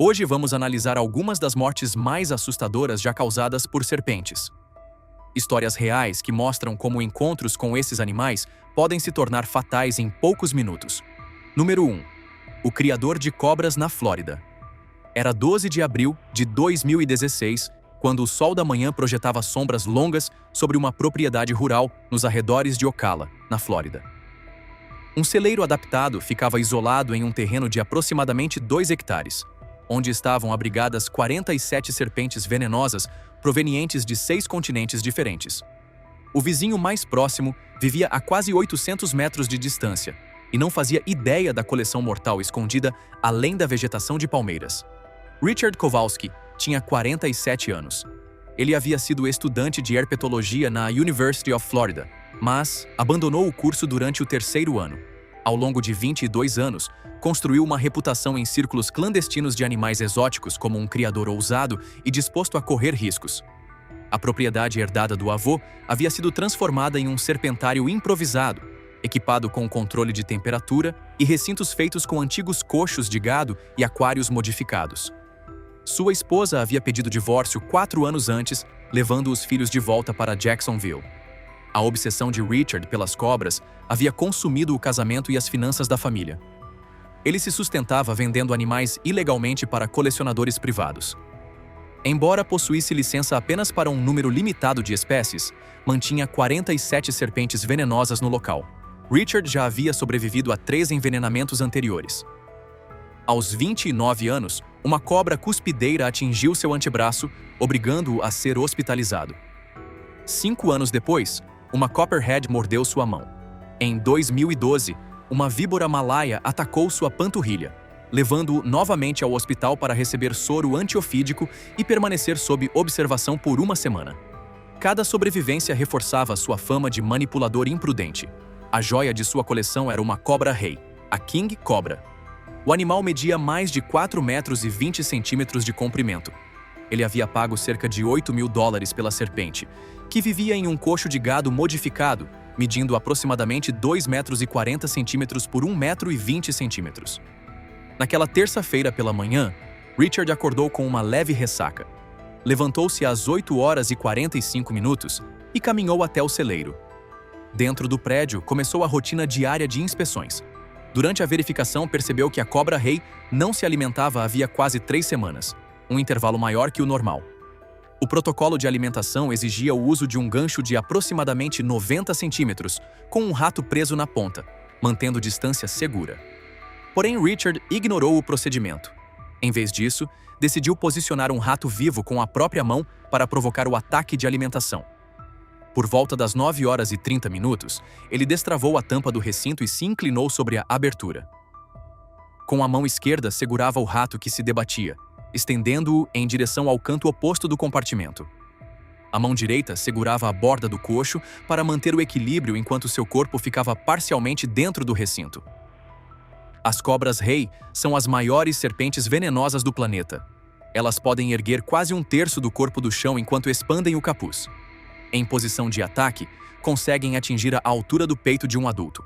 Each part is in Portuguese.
Hoje vamos analisar algumas das mortes mais assustadoras já causadas por serpentes. Histórias reais que mostram como encontros com esses animais podem se tornar fatais em poucos minutos. Número 1. O criador de cobras na Flórida. Era 12 de abril de 2016, quando o sol da manhã projetava sombras longas sobre uma propriedade rural nos arredores de Ocala, na Flórida. Um celeiro adaptado ficava isolado em um terreno de aproximadamente 2 hectares, onde estavam abrigadas 47 serpentes venenosas provenientes de 6 continentes diferentes. O vizinho mais próximo vivia a quase 800 metros de distância e não fazia ideia da coleção mortal escondida além da vegetação de palmeiras. Richard Kowalski tinha 47 anos. Ele havia sido estudante de herpetologia na University of Florida, mas abandonou o curso durante o 3º ano. Ao longo de 22 anos, construiu uma reputação em círculos clandestinos de animais exóticos como um criador ousado e disposto a correr riscos. A propriedade herdada do avô havia sido transformada em um serpentário improvisado, equipado com controle de temperatura e recintos feitos com antigos coxos de gado e aquários modificados. Sua esposa havia pedido divórcio 4 anos antes, levando os filhos de volta para Jacksonville. A obsessão de Richard pelas cobras havia consumido o casamento e as finanças da família. Ele se sustentava vendendo animais ilegalmente para colecionadores privados. Embora possuísse licença apenas para um número limitado de espécies, mantinha 47 serpentes venenosas no local. Richard já havia sobrevivido a 3 envenenamentos anteriores. Aos 29 anos, uma cobra cuspideira atingiu seu antebraço, obrigando-o a ser hospitalizado. 5 anos depois, uma copperhead mordeu sua mão. Em 2012, uma víbora malaia atacou sua panturrilha, levando-o novamente ao hospital para receber soro antiofídico e permanecer sob observação por 1 semana. Cada sobrevivência reforçava sua fama de manipulador imprudente. A joia de sua coleção era uma cobra-rei, a King Cobra. O animal media mais de 4 metros e 20 centímetros de comprimento. Ele havia pago cerca de $8.000 pela serpente, que vivia em um coxo de gado modificado, medindo aproximadamente 2 metros e 40 centímetros por 1 metro e 20 centímetros. Naquela terça-feira pela manhã, Richard acordou com uma leve ressaca. Levantou-se às 8 horas e 45 minutos e caminhou até o celeiro. Dentro do prédio, começou a rotina diária de inspeções. Durante a verificação, percebeu que a cobra-rei não se alimentava havia quase 3 semanas, um intervalo maior que o normal. O protocolo de alimentação exigia o uso de um gancho de aproximadamente 90 centímetros, com um rato preso na ponta, mantendo distância segura. Porém, Richard ignorou o procedimento. Em vez disso, decidiu posicionar um rato vivo com a própria mão para provocar o ataque de alimentação. Por volta das 9 horas e 30 minutos, ele destravou a tampa do recinto e se inclinou sobre a abertura. Com a mão esquerda segurava o rato que se debatia, estendendo-o em direção ao canto oposto do compartimento. A mão direita segurava a borda do coxo para manter o equilíbrio enquanto seu corpo ficava parcialmente dentro do recinto. As cobras-rei são as maiores serpentes venenosas do planeta. Elas podem erguer quase 1/3 do corpo do chão enquanto expandem o capuz. Em posição de ataque, conseguem atingir a altura do peito de um adulto.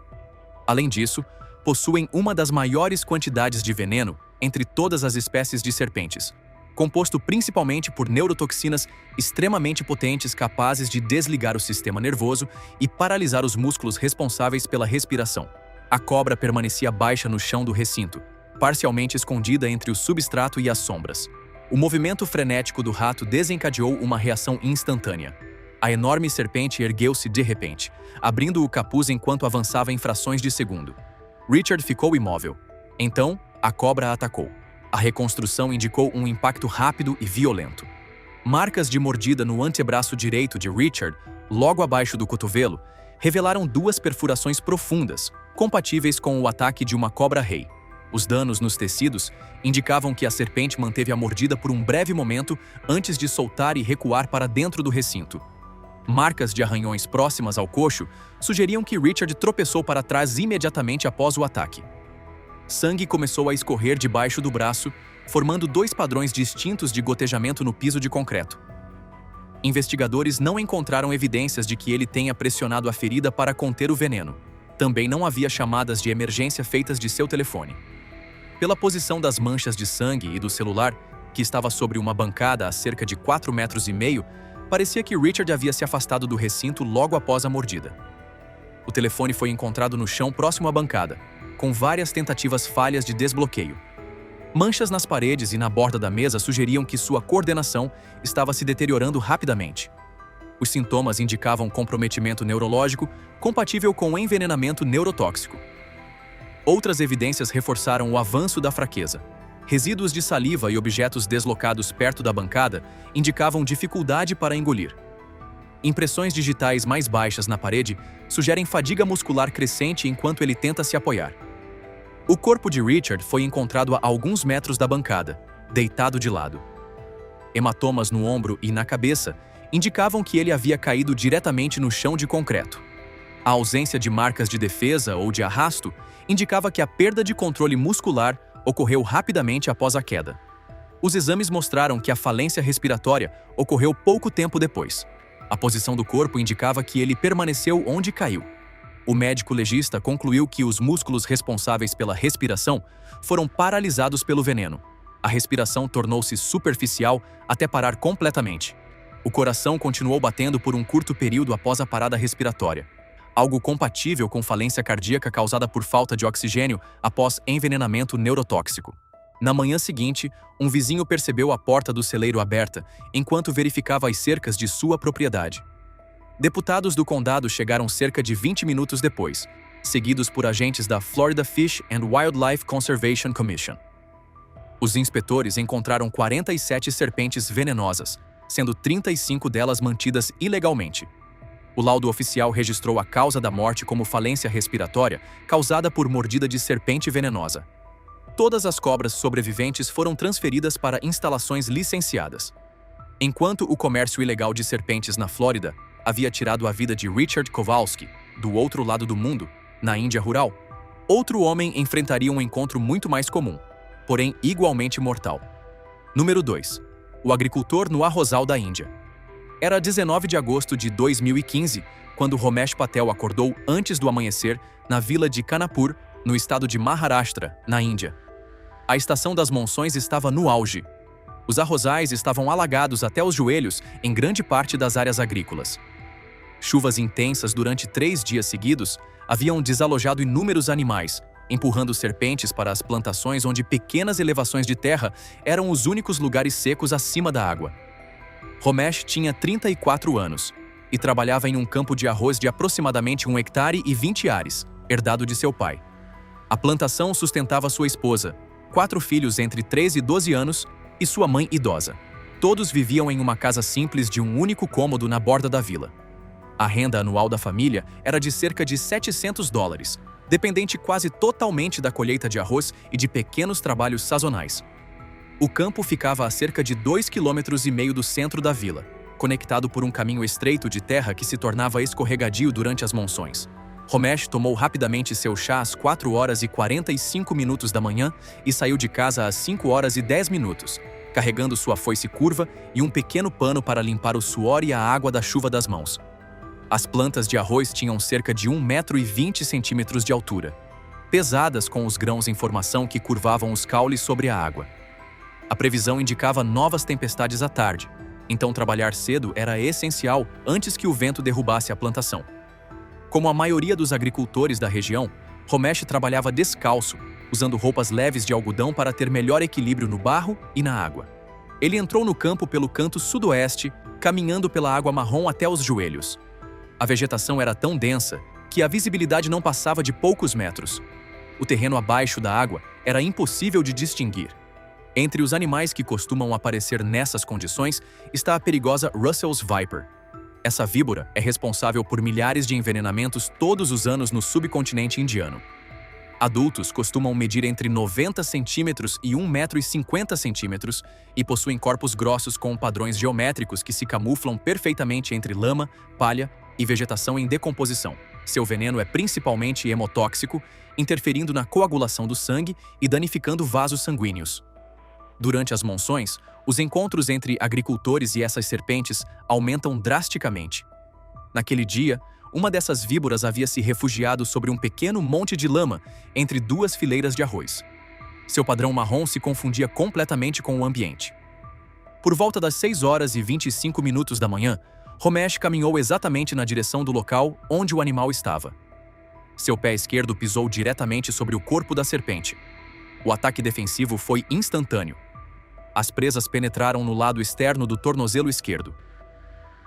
Além disso, possuem uma das maiores quantidades de veneno entre todas as espécies de serpentes, composto principalmente por neurotoxinas extremamente potentes capazes de desligar o sistema nervoso e paralisar os músculos responsáveis pela respiração. A cobra permanecia baixa no chão do recinto, parcialmente escondida entre o substrato e as sombras. O movimento frenético do rato desencadeou uma reação instantânea. A enorme serpente ergueu-se de repente, abrindo o capuz enquanto avançava em frações de segundo. Richard ficou imóvel. Então, a cobra atacou. A reconstrução indicou um impacto rápido e violento. Marcas de mordida no antebraço direito de Richard, logo abaixo do cotovelo, revelaram 2 perfurações profundas, compatíveis com o ataque de uma cobra-rei. Os danos nos tecidos indicavam que a serpente manteve a mordida por um breve momento antes de soltar e recuar para dentro do recinto. Marcas de arranhões próximas ao coxo sugeriam que Richard tropeçou para trás imediatamente após o ataque. Sangue começou a escorrer debaixo do braço, formando 2 padrões distintos de gotejamento no piso de concreto. Investigadores não encontraram evidências de que ele tenha pressionado a ferida para conter o veneno. Também não havia chamadas de emergência feitas de seu telefone. Pela posição das manchas de sangue e do celular, que estava sobre uma bancada a cerca de 4,5 metros, parecia que Richard havia se afastado do recinto logo após a mordida. O telefone foi encontrado no chão próximo à bancada, com várias tentativas falhas de desbloqueio. Manchas nas paredes e na borda da mesa sugeriam que sua coordenação estava se deteriorando rapidamente. Os sintomas indicavam comprometimento neurológico compatível com envenenamento neurotóxico. Outras evidências reforçaram o avanço da fraqueza. Resíduos de saliva e objetos deslocados perto da bancada indicavam dificuldade para engolir. Impressões digitais mais baixas na parede sugerem fadiga muscular crescente enquanto ele tenta se apoiar. O corpo de Richard foi encontrado a alguns metros da bancada, deitado de lado. Hematomas no ombro e na cabeça indicavam que ele havia caído diretamente no chão de concreto. A ausência de marcas de defesa ou de arrasto indicava que a perda de controle muscular ocorreu rapidamente após a queda. Os exames mostraram que a falência respiratória ocorreu pouco tempo depois. A posição do corpo indicava que ele permaneceu onde caiu. O médico legista concluiu que os músculos responsáveis pela respiração foram paralisados pelo veneno. A respiração tornou-se superficial até parar completamente. O coração continuou batendo por um curto período após a parada respiratória, algo compatível com falência cardíaca causada por falta de oxigênio após envenenamento neurotóxico. Na manhã seguinte, um vizinho percebeu a porta do celeiro aberta enquanto verificava as cercas de sua propriedade. Deputados do condado chegaram cerca de 20 minutos depois, seguidos por agentes da Florida Fish and Wildlife Conservation Commission. Os inspetores encontraram 47 serpentes venenosas, sendo 35 delas mantidas ilegalmente. O laudo oficial registrou a causa da morte como falência respiratória causada por mordida de serpente venenosa. Todas as cobras sobreviventes foram transferidas para instalações licenciadas. Enquanto o comércio ilegal de serpentes na Flórida havia tirado a vida de Richard Kowalski, do outro lado do mundo, na Índia rural, outro homem enfrentaria um encontro muito mais comum, porém igualmente mortal. Número 2. O agricultor no arrozal da Índia. Era 19 de agosto de 2015, quando Romesh Patel acordou antes do amanhecer na vila de Kanapur, no estado de Maharashtra, na Índia. A estação das monções estava no auge. Os arrozais estavam alagados até os joelhos em grande parte das áreas agrícolas. Chuvas intensas durante 3 dias seguidos haviam desalojado inúmeros animais, empurrando serpentes para as plantações onde pequenas elevações de terra eram os únicos lugares secos acima da água. Romesh tinha 34 anos e trabalhava em um campo de arroz de aproximadamente 1 hectare e 20 ares, herdado de seu pai. A plantação sustentava sua esposa, 4 filhos entre 13 e 12 anos e sua mãe idosa. Todos viviam em uma casa simples de um único cômodo na borda da vila. A renda anual da família era de cerca de $700, dependente quase totalmente da colheita de arroz e de pequenos trabalhos sazonais. O campo ficava a cerca de 2,5 km do centro da vila, conectado por um caminho estreito de terra que se tornava escorregadio durante as monções. Romesh tomou rapidamente seu chá às 4h45 da manhã e saiu de casa às 5h10, carregando sua foice curva e um pequeno pano para limpar o suor e a água da chuva das mãos. As plantas de arroz tinham cerca de 1,20 m de altura, pesadas com os grãos em formação que curvavam os caules sobre a água. A previsão indicava novas tempestades à tarde, então trabalhar cedo era essencial antes que o vento derrubasse a plantação. Como a maioria dos agricultores da região, Romesh trabalhava descalço, usando roupas leves de algodão para ter melhor equilíbrio no barro e na água. Ele entrou no campo pelo canto sudoeste, caminhando pela água marrom até os joelhos. A vegetação era tão densa que a visibilidade não passava de poucos metros. O terreno abaixo da água era impossível de distinguir. Entre os animais que costumam aparecer nessas condições está a perigosa Russell's Viper. Essa víbora é responsável por milhares de envenenamentos todos os anos no subcontinente indiano. Adultos costumam medir entre 90 centímetros e 1,50 m e possuem corpos grossos com padrões geométricos que se camuflam perfeitamente entre lama, palha e vegetação em decomposição. Seu veneno é principalmente hemotóxico, interferindo na coagulação do sangue e danificando vasos sanguíneos. Durante as monções, os encontros entre agricultores e essas serpentes aumentam drasticamente. Naquele dia, uma dessas víboras havia se refugiado sobre um pequeno monte de lama entre 2 fileiras de arroz. Seu padrão marrom se confundia completamente com o ambiente. Por volta das 6h25 da manhã, Romesh caminhou exatamente na direção do local onde o animal estava. Seu pé esquerdo pisou diretamente sobre o corpo da serpente. O ataque defensivo foi instantâneo. As presas penetraram no lado externo do tornozelo esquerdo.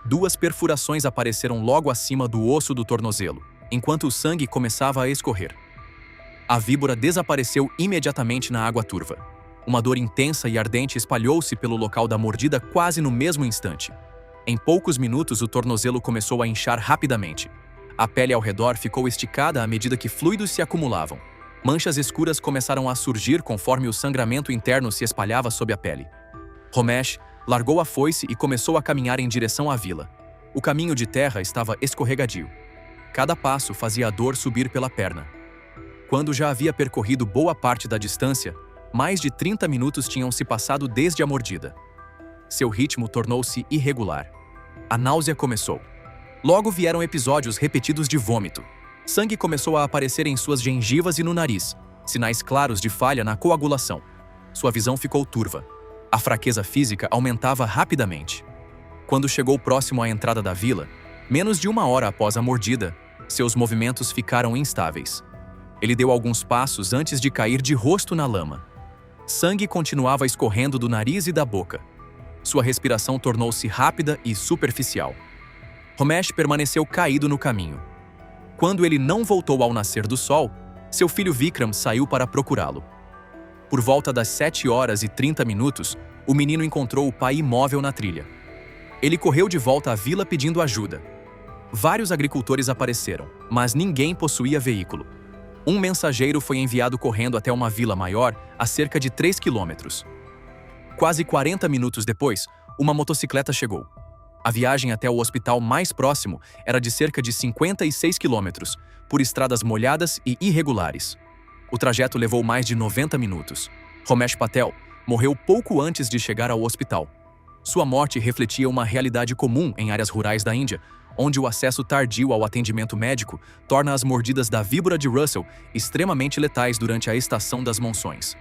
2 perfurações apareceram logo acima do osso do tornozelo, enquanto o sangue começava a escorrer. A víbora desapareceu imediatamente na água turva. Uma dor intensa e ardente espalhou-se pelo local da mordida quase no mesmo instante. Em poucos minutos, o tornozelo começou a inchar rapidamente. A pele ao redor ficou esticada à medida que fluidos se acumulavam. Manchas escuras começaram a surgir conforme o sangramento interno se espalhava sob a pele. Romesh largou a foice e começou a caminhar em direção à vila. O caminho de terra estava escorregadio. Cada passo fazia a dor subir pela perna. Quando já havia percorrido boa parte da distância, mais de 30 minutos tinham se passado desde a mordida. Seu ritmo tornou-se irregular. A náusea começou. Logo vieram episódios repetidos de vômito. Sangue começou a aparecer em suas gengivas e no nariz, sinais claros de falha na coagulação. Sua visão ficou turva. A fraqueza física aumentava rapidamente. Quando chegou próximo à entrada da vila, menos de 1 hora após a mordida, seus movimentos ficaram instáveis. Ele deu alguns passos antes de cair de rosto na lama. Sangue continuava escorrendo do nariz e da boca. Sua respiração tornou-se rápida e superficial. Romesh permaneceu caído no caminho. Quando ele não voltou ao nascer do sol, seu filho Vikram saiu para procurá-lo. Por volta das 7h30, o menino encontrou o pai imóvel na trilha. Ele correu de volta à vila pedindo ajuda. Vários agricultores apareceram, mas ninguém possuía veículo. Um mensageiro foi enviado correndo até uma vila maior, a cerca de 3 quilômetros. Quase 40 minutos depois, uma motocicleta chegou. A viagem até o hospital mais próximo era de cerca de 56 quilômetros, por estradas molhadas e irregulares. O trajeto levou mais de 90 minutos. Romesh Patel morreu pouco antes de chegar ao hospital. Sua morte refletia uma realidade comum em áreas rurais da Índia, onde o acesso tardio ao atendimento médico torna as mordidas da víbora de Russell extremamente letais durante a estação das monções.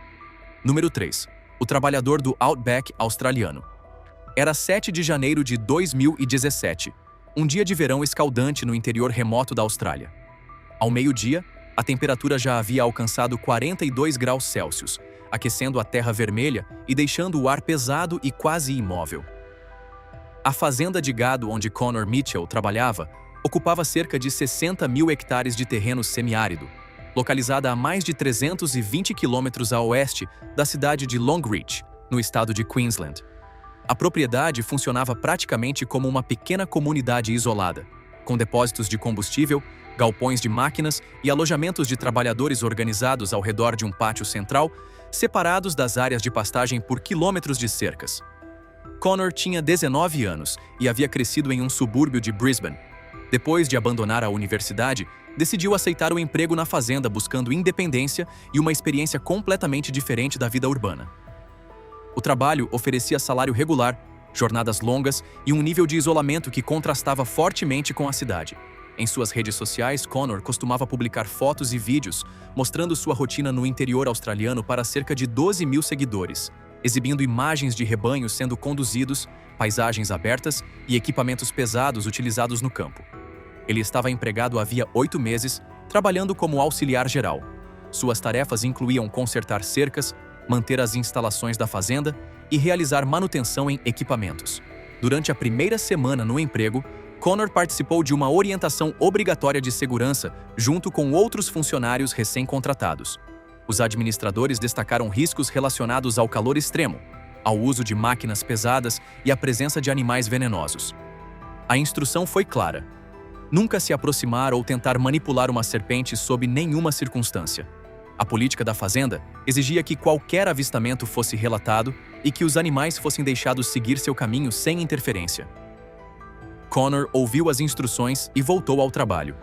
Número 3. O trabalhador do Outback australiano. Era 7 de janeiro de 2017, um dia de verão escaldante no interior remoto da Austrália. Ao meio-dia, a temperatura já havia alcançado 42 graus Celsius, aquecendo a terra vermelha e deixando o ar pesado e quase imóvel. A fazenda de gado onde Connor Mitchell trabalhava ocupava cerca de 60 mil hectares de terreno semiárido, localizada a mais de 320 quilômetros a oeste da cidade de Longreach, no estado de Queensland. A propriedade funcionava praticamente como uma pequena comunidade isolada, com depósitos de combustível, galpões de máquinas e alojamentos de trabalhadores organizados ao redor de um pátio central, separados das áreas de pastagem por quilômetros de cercas. Connor tinha 19 anos e havia crescido em um subúrbio de Brisbane. Depois de abandonar a universidade, decidiu aceitar o emprego na fazenda buscando independência e uma experiência completamente diferente da vida urbana. O trabalho oferecia salário regular, jornadas longas e um nível de isolamento que contrastava fortemente com a cidade. Em suas redes sociais, Connor costumava publicar fotos e vídeos mostrando sua rotina no interior australiano para cerca de 12 mil seguidores, exibindo imagens de rebanhos sendo conduzidos, paisagens abertas e equipamentos pesados utilizados no campo. Ele estava empregado havia 8 meses, trabalhando como auxiliar geral. Suas tarefas incluíam consertar cercas, manter as instalações da fazenda e realizar manutenção em equipamentos. Durante a primeira semana no emprego, Connor participou de uma orientação obrigatória de segurança junto com outros funcionários recém-contratados. Os administradores destacaram riscos relacionados ao calor extremo, ao uso de máquinas pesadas e à presença de animais venenosos. A instrução foi clara: nunca se aproximar ou tentar manipular uma serpente sob nenhuma circunstância. A política da fazenda exigia que qualquer avistamento fosse relatado e que os animais fossem deixados seguir seu caminho sem interferência. Connor ouviu as instruções e voltou ao trabalho.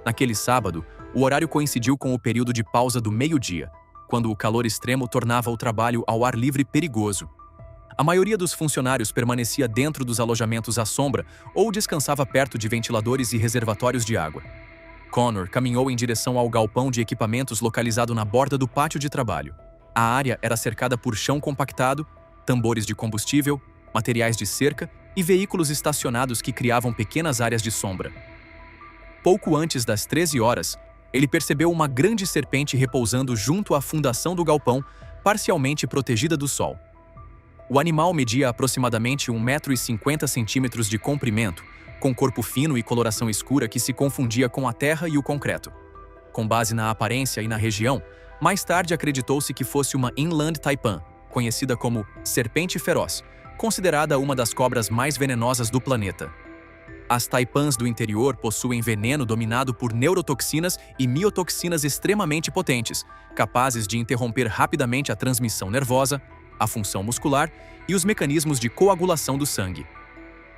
Naquele sábado, o horário coincidiu com o período de pausa do meio-dia, quando o calor extremo tornava o trabalho ao ar livre perigoso. A maioria dos funcionários permanecia dentro dos alojamentos à sombra ou descansava perto de ventiladores e reservatórios de água. Connor caminhou em direção ao galpão de equipamentos localizado na borda do pátio de trabalho. A área era cercada por chão compactado, tambores de combustível, materiais de cerca e veículos estacionados que criavam pequenas áreas de sombra. Pouco antes das 13 horas, ele percebeu uma grande serpente repousando junto à fundação do galpão, parcialmente protegida do sol. O animal media aproximadamente 1,50 m de comprimento, com corpo fino e coloração escura que se confundia com a terra e o concreto. Com base na aparência e na região, mais tarde acreditou-se que fosse uma Inland Taipan, conhecida como serpente feroz, considerada uma das cobras mais venenosas do planeta. As taipans do interior possuem veneno dominado por neurotoxinas e miotoxinas extremamente potentes, capazes de interromper rapidamente a transmissão nervosa, a função muscular e os mecanismos de coagulação do sangue.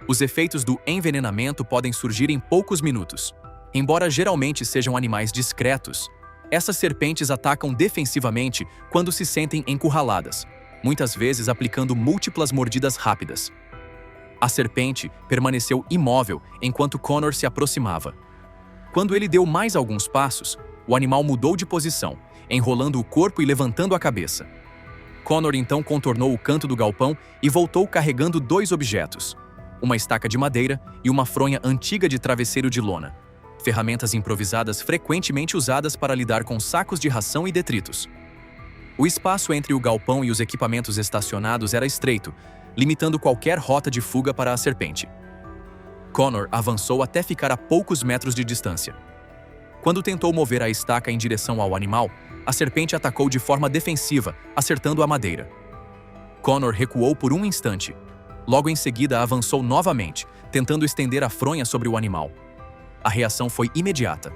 Os efeitos do envenenamento podem surgir em poucos minutos. Embora geralmente sejam animais discretos, essas serpentes atacam defensivamente quando se sentem encurraladas, muitas vezes aplicando múltiplas mordidas rápidas. A serpente permaneceu imóvel enquanto Connor se aproximava. Quando ele deu mais alguns passos, o animal mudou de posição, enrolando o corpo e levantando a cabeça. Connor então contornou o canto do galpão e voltou carregando 2 objetos: uma estaca de madeira e uma fronha antiga de travesseiro de lona, ferramentas improvisadas frequentemente usadas para lidar com sacos de ração e detritos. O espaço entre o galpão e os equipamentos estacionados era estreito, limitando qualquer rota de fuga para a serpente. Connor avançou até ficar a poucos metros de distância. Quando tentou mover a estaca em direção ao animal, a serpente atacou de forma defensiva, acertando a madeira. Connor recuou por um instante. Logo em seguida, avançou novamente, tentando estender a fronha sobre o animal. A reação foi imediata.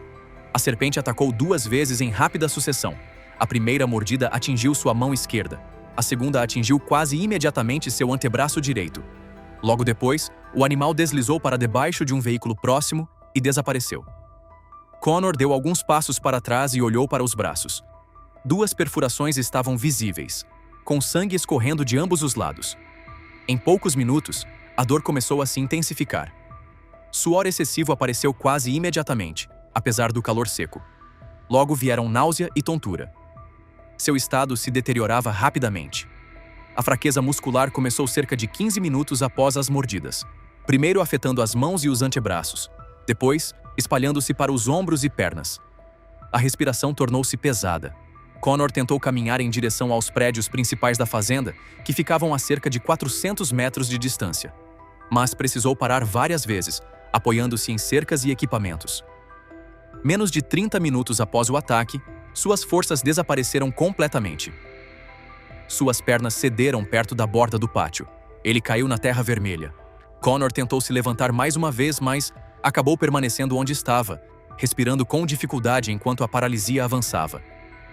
A serpente atacou 2 vezes em rápida sucessão. A primeira mordida atingiu sua mão esquerda. A segunda atingiu quase imediatamente seu antebraço direito. Logo depois, o animal deslizou para debaixo de um veículo próximo e desapareceu. Connor deu alguns passos para trás e olhou para os braços. 2 perfurações estavam visíveis, com sangue escorrendo de ambos os lados. Em poucos minutos, a dor começou a se intensificar. Suor excessivo apareceu quase imediatamente, apesar do calor seco. Logo vieram náusea e tontura. Seu estado se deteriorava rapidamente. A fraqueza muscular começou cerca de 15 minutos após as mordidas, primeiro afetando as mãos e os antebraços, depois espalhando-se para os ombros e pernas. A respiração tornou-se pesada. Connor tentou caminhar em direção aos prédios principais da fazenda, que ficavam a cerca de 400 metros de distância. Mas precisou parar várias vezes, apoiando-se em cercas e equipamentos. Menos de 30 minutos após o ataque, suas forças desapareceram completamente. Suas pernas cederam perto da borda do pátio. Ele caiu na terra vermelha. Connor tentou se levantar mais uma vez, mas acabou permanecendo onde estava, respirando com dificuldade enquanto a paralisia avançava.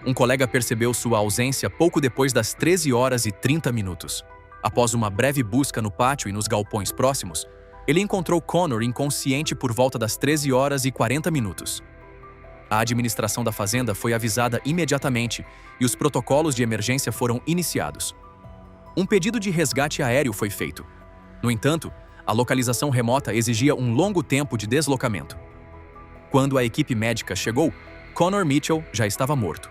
Um colega percebeu sua ausência pouco depois das 13h30. Após uma breve busca no pátio e nos galpões próximos, ele encontrou Connor inconsciente por volta das 13h40. A administração da fazenda foi avisada imediatamente e os protocolos de emergência foram iniciados. Um pedido de resgate aéreo foi feito. No entanto, a localização remota exigia um longo tempo de deslocamento. Quando a equipe médica chegou, Connor Mitchell já estava morto.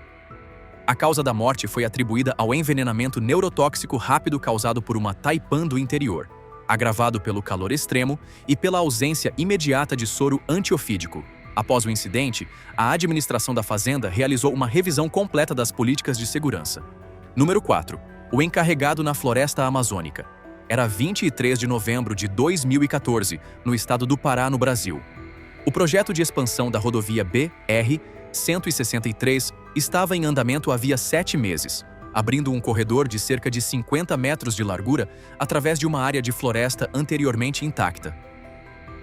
A causa da morte foi atribuída ao envenenamento neurotóxico rápido causado por uma taipan do interior, agravado pelo calor extremo e pela ausência imediata de soro antiofídico. Após o incidente, a administração da fazenda realizou uma revisão completa das políticas de segurança. Número 4. O encarregado na floresta amazônica. Era 23 de novembro de 2014, no estado do Pará, no Brasil. O projeto de expansão da rodovia BR-163 estava em andamento havia 7 meses, abrindo um corredor de cerca de 50 metros de largura através de uma área de floresta anteriormente intacta.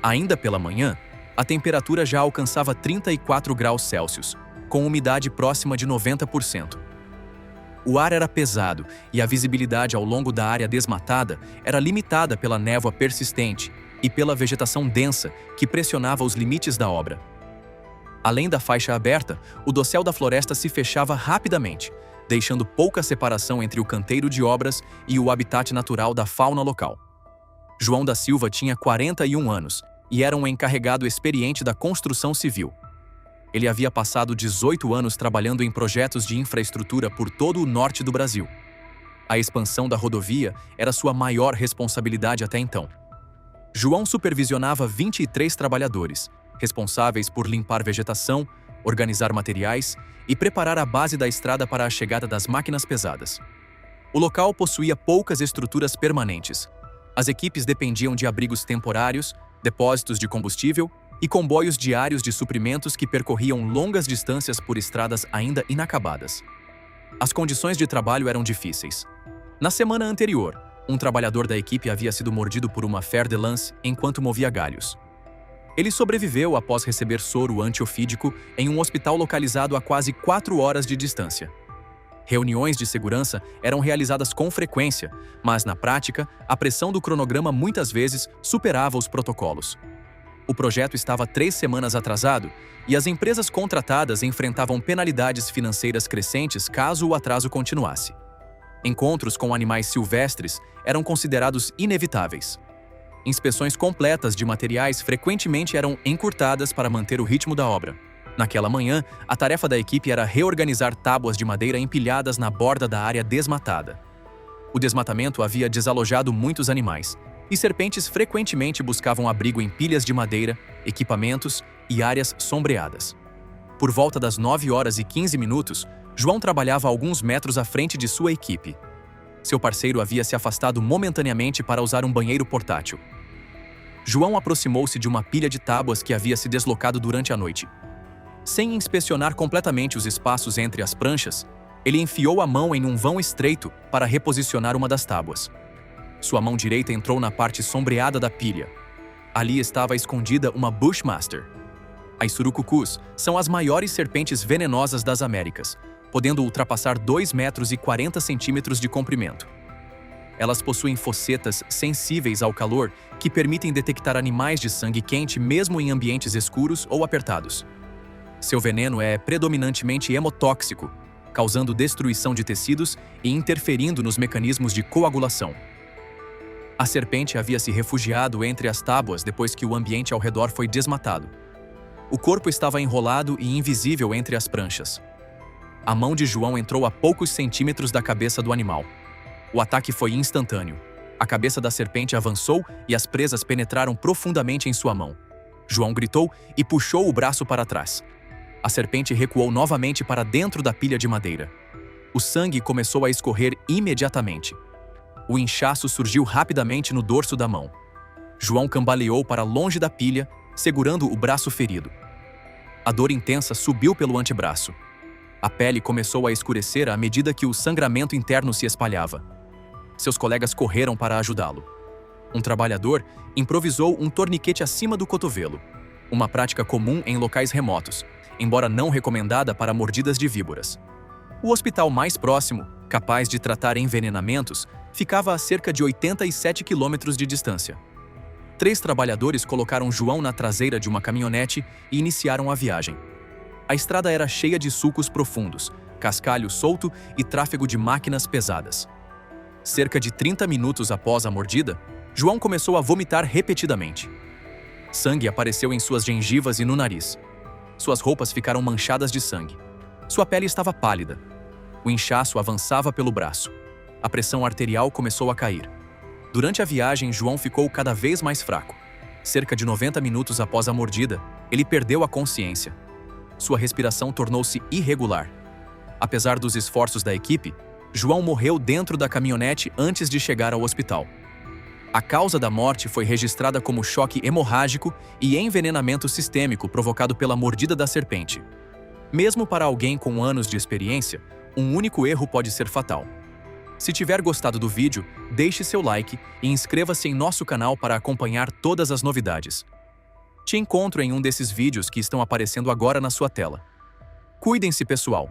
Ainda pela manhã, a temperatura já alcançava 34 graus Celsius, com umidade próxima de 90%. O ar era pesado e a visibilidade ao longo da área desmatada era limitada pela névoa persistente e pela vegetação densa que pressionava os limites da obra. Além da faixa aberta, o dossel da floresta se fechava rapidamente, deixando pouca separação entre o canteiro de obras e o habitat natural da fauna local. João da Silva tinha 41 anos e era um encarregado experiente da construção civil. Ele havia passado 18 anos trabalhando em projetos de infraestrutura por todo o norte do Brasil. A expansão da rodovia era sua maior responsabilidade até então. João supervisionava 23 trabalhadores, responsáveis por limpar vegetação, organizar materiais e preparar a base da estrada para a chegada das máquinas pesadas. O local possuía poucas estruturas permanentes. As equipes dependiam de abrigos temporários, depósitos de combustível e comboios diários de suprimentos que percorriam longas distâncias por estradas ainda inacabadas. As condições de trabalho eram difíceis. Na semana anterior, um trabalhador da equipe havia sido mordido por uma fer de lance enquanto movia galhos. Ele sobreviveu após receber soro antiofídico em um hospital localizado a quase 4 horas de distância. Reuniões de segurança eram realizadas com frequência, mas, na prática, a pressão do cronograma muitas vezes superava os protocolos. O projeto estava 3 semanas atrasado e as empresas contratadas enfrentavam penalidades financeiras crescentes caso o atraso continuasse. Encontros com animais silvestres eram considerados inevitáveis. Inspeções completas de materiais frequentemente eram encurtadas para manter o ritmo da obra. Naquela manhã, a tarefa da equipe era reorganizar tábuas de madeira empilhadas na borda da área desmatada. O desmatamento havia desalojado muitos animais, e serpentes frequentemente buscavam abrigo em pilhas de madeira, equipamentos e áreas sombreadas. Por volta das 9h15, João trabalhava a alguns metros à frente de sua equipe. Seu parceiro havia se afastado momentaneamente para usar um banheiro portátil. João aproximou-se de uma pilha de tábuas que havia se deslocado durante a noite. Sem inspecionar completamente os espaços entre as pranchas, ele enfiou a mão em um vão estreito para reposicionar uma das tábuas. Sua mão direita entrou na parte sombreada da pilha. Ali estava escondida uma Bushmaster. As surucucus são as maiores serpentes venenosas das Américas, podendo ultrapassar 2,40 metros de comprimento. Elas possuem fossetas sensíveis ao calor que permitem detectar animais de sangue quente mesmo em ambientes escuros ou apertados. Seu veneno é predominantemente hemotóxico, causando destruição de tecidos e interferindo nos mecanismos de coagulação. A serpente havia se refugiado entre as tábuas depois que o ambiente ao redor foi desmatado. O corpo estava enrolado e invisível entre as pranchas. A mão de João entrou a poucos centímetros da cabeça do animal. O ataque foi instantâneo. A cabeça da serpente avançou e as presas penetraram profundamente em sua mão. João gritou e puxou o braço para trás. A serpente recuou novamente para dentro da pilha de madeira. O sangue começou a escorrer imediatamente. O inchaço surgiu rapidamente no dorso da mão. João cambaleou para longe da pilha, segurando o braço ferido. A dor intensa subiu pelo antebraço. A pele começou a escurecer à medida que o sangramento interno se espalhava. Seus colegas correram para ajudá-lo. Um trabalhador improvisou um torniquete acima do cotovelo, uma prática comum em locais remotos, embora não recomendada para mordidas de víboras. O hospital mais próximo, capaz de tratar envenenamentos, ficava a cerca de 87 quilômetros de distância. 3 trabalhadores colocaram João na traseira de uma caminhonete e iniciaram a viagem. A estrada era cheia de sulcos profundos, cascalho solto e tráfego de máquinas pesadas. Cerca de 30 minutos após a mordida, João começou a vomitar repetidamente. Sangue apareceu em suas gengivas e no nariz. Suas roupas ficaram manchadas de sangue. Sua pele estava pálida. O inchaço avançava pelo braço. A pressão arterial começou a cair. Durante a viagem, João ficou cada vez mais fraco. Cerca de 90 minutos após a mordida, ele perdeu a consciência. Sua respiração tornou-se irregular. Apesar dos esforços da equipe, João morreu dentro da caminhonete antes de chegar ao hospital. A causa da morte foi registrada como choque hemorrágico e envenenamento sistêmico provocado pela mordida da serpente. Mesmo para alguém com anos de experiência, um único erro pode ser fatal. Se tiver gostado do vídeo, deixe seu like e inscreva-se em nosso canal para acompanhar todas as novidades. Te encontro em um desses vídeos que estão aparecendo agora na sua tela. Cuidem-se, pessoal!